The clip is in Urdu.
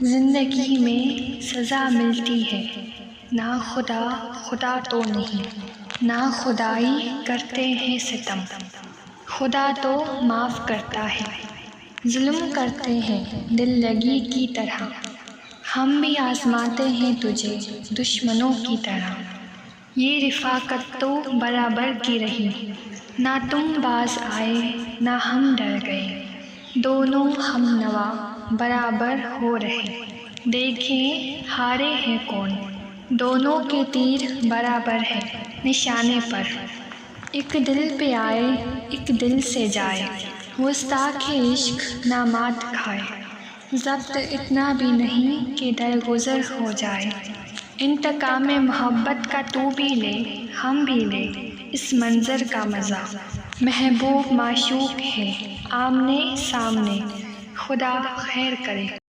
زندگی میں سزا ملتی ہے، نہ خدا خدا تو نہیں، نہ خدائی کرتے ہیں ستم، خدا تو معاف کرتا ہے۔ ظلم کرتے ہیں دل لگی کی طرح، ہم بھی آزماتے ہیں تجھے دشمنوں کی طرح۔ یہ رفاقت تو برابر کی رہی، نہ تم باز آئے نہ ہم ڈر گئے، دونوں ہم نوا برابر ہو رہے۔ دیکھیں ہارے ہیں کون، دونوں کے تیر برابر ہیں نشانے پر۔ ایک دل پہ آئے ایک دل سے جائے، گستاخ عشق نہ مات کھائے۔ ضبط اتنا بھی نہیں کہ درگزر ہو جائے، انتقام محبت کا تو بھی لے ہم بھی لے اس منظر کا مزہ۔ محبوب معشوق ہے آمنے سامنے، خدا خیر کرے۔